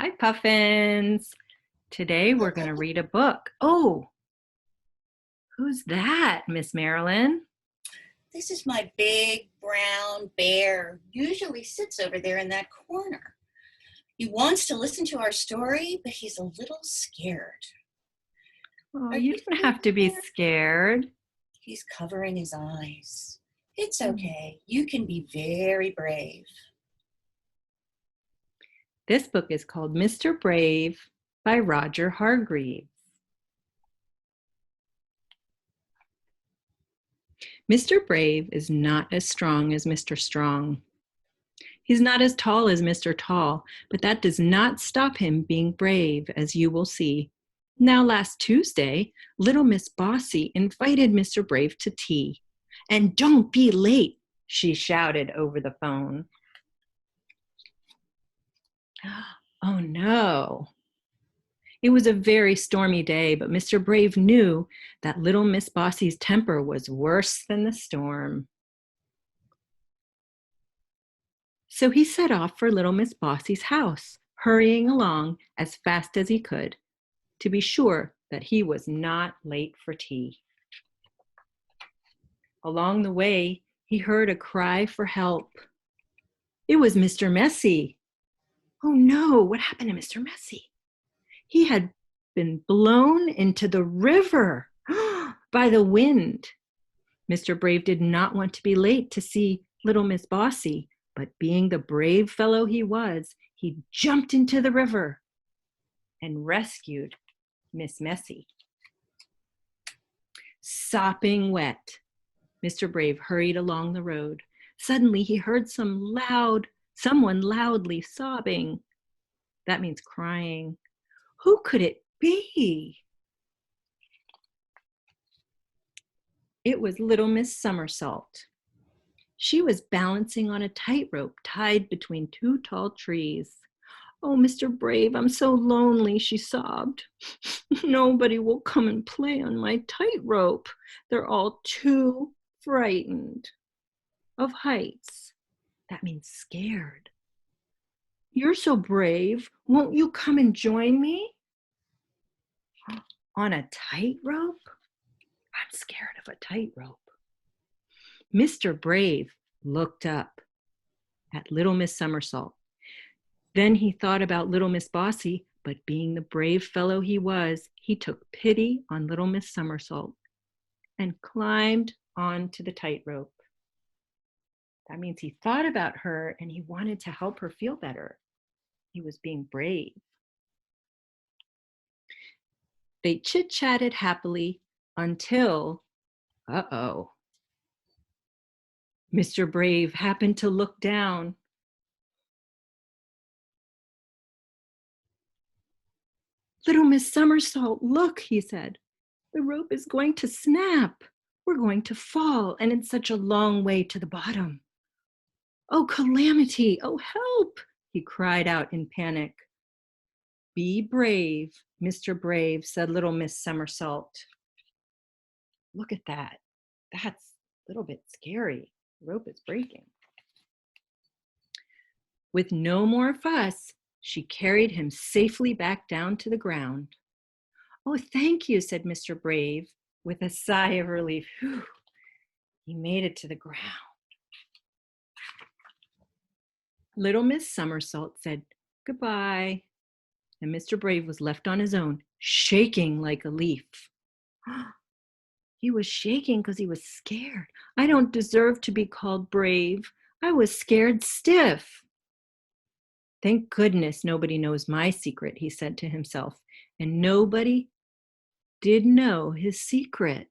Hi, Puffins. Today we're going to read a book. Oh, who's that, Miss Marilyn? This is my big brown bear. Usually sits over there in that corner. He wants to listen to our story, but he's a little scared. Oh, Are you you don't scared, have to be bear? scared. He's covering his eyes. It's Hmm. okay. You can be very brave. This book is called Mr. Brave by Roger Hargreaves. Mr. Brave is not as strong as Mr. Strong. He's not as tall as Mr. Tall, but that does not stop him being brave, as you will see. Now, last Tuesday, little Miss Bossy invited Mr. Brave to tea. And don't be late, she shouted over the phone. Oh no. It was a very stormy day, but Mr. Brave knew that little Miss Bossy's temper was worse than the storm. So he set off for little Miss Bossy's house, hurrying along as fast as he could, to be sure that he was not late for tea. Along the way, he heard a cry for help. It was Mr. Messy. Oh no, what happened to Mr. Messy? He had been blown into the river by the wind. Mr. Brave did not want to be late to see little Miss Bossy, but being the brave fellow he was, he jumped into the river and rescued Miss Messy. Sopping wet, Mr. Brave hurried along the road. Suddenly he heard someone loudly sobbing. That means crying. Who could it be? It was little Miss Somersault. She was balancing on a tightrope tied between two tall trees. Oh, Mr. Brave, I'm so lonely, she sobbed. Nobody will come and play on my tightrope. They're all too frightened of heights. That means scared. You're so brave. Won't you come and join me? On a tightrope? I'm scared of a tightrope. Mr. Brave looked up at little Miss Somersault. Then he thought about little Miss Bossy, but being the brave fellow he was, he took pity on little Miss Somersault and climbed onto the tightrope. That means he thought about her and he wanted to help her feel better. He was being brave. They chit-chatted happily until, uh-oh, Mr. Brave happened to look down. Little Miss Somersault, look, he said. The rope is going to snap. We're going to fall, and it's such a long way to the bottom. Oh, calamity! Oh, help! He cried out in panic. Be brave, Mr. Brave, said little Miss Somersault. Look at that. That's a little bit scary. The rope is breaking. With no more fuss, she carried him safely back down to the ground. Oh, thank you, said Mr. Brave, with a sigh of relief. Whew. He made it to the ground. Little Miss Somersault said goodbye, and Mr. Brave was left on his own, shaking like a leaf. He was shaking because he was scared. I don't deserve to be called brave. I was scared stiff. Thank goodness nobody knows my secret, he said to himself, and nobody did know his secret.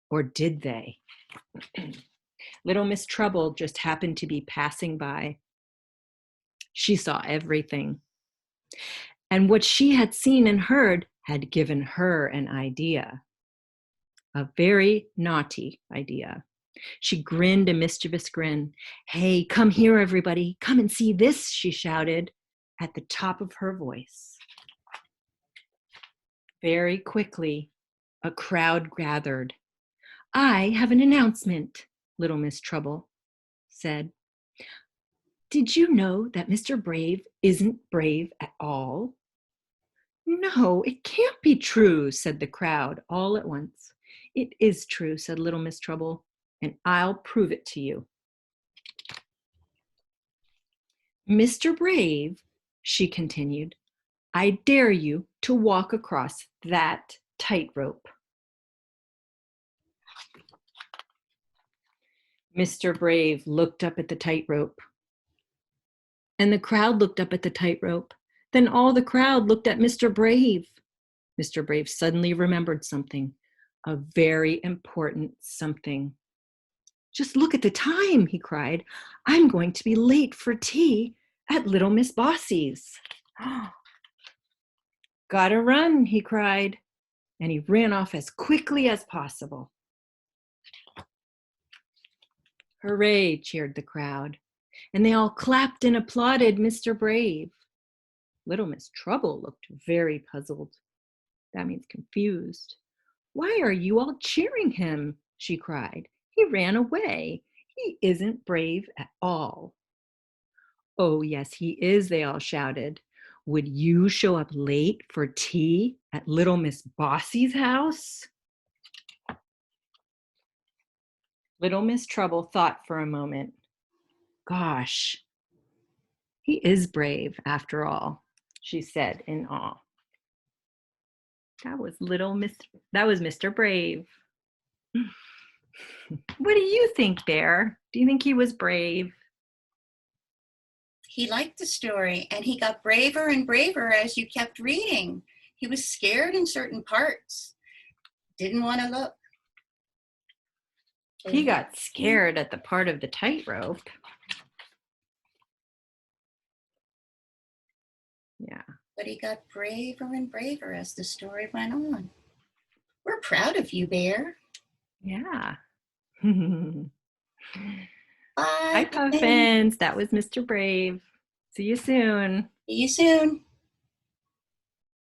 Or did they? Little Miss Trouble just happened to be passing by. She saw everything. And what she had seen and heard had given her an idea. A very naughty idea. She grinned a mischievous grin. Hey, come here, everybody. Come and see this, she shouted at the top of her voice. Very quickly, a crowd gathered. I have an announcement, little Miss Trouble said. Did you know that Mr. Brave isn't brave at all? No, it can't be true, said the crowd all at once. It is true, said Little Miss Trouble, and I'll prove it to you. Mr. Brave, she continued, I dare you to walk across that tightrope. Mr. Brave looked up at the tightrope, and the crowd looked up at the tightrope. Then all the crowd looked at Mr. Brave. Mr. Brave suddenly remembered something, a very important something. Just look at the time, he cried. I'm going to be late for tea at Little Miss Bossy's. Gotta run, he cried, and he ran off as quickly as possible. Hooray, cheered the crowd, and they all clapped and applauded Mr. Brave. Little Miss Trouble looked very puzzled. That means confused. Why are you all cheering him? She cried. He ran away. He isn't brave at all. Oh, yes, he is, they all shouted. Would you show up late for tea at Little Miss Bossy's house? Little Miss Trouble thought for a moment. Gosh, he is brave after all, she said in awe. That was Mr. Brave. What do you think, Bear? Do you think he was brave? He liked the story, and he got braver and braver as you kept reading. He was scared in certain parts, didn't want to look. He got scared at the part of the tightrope. Yeah. But he got braver and braver as the story went on. We're proud of you, Bear. Yeah. Bye. Hi, Puffins. That was Mr. Brave. See you soon. See you soon.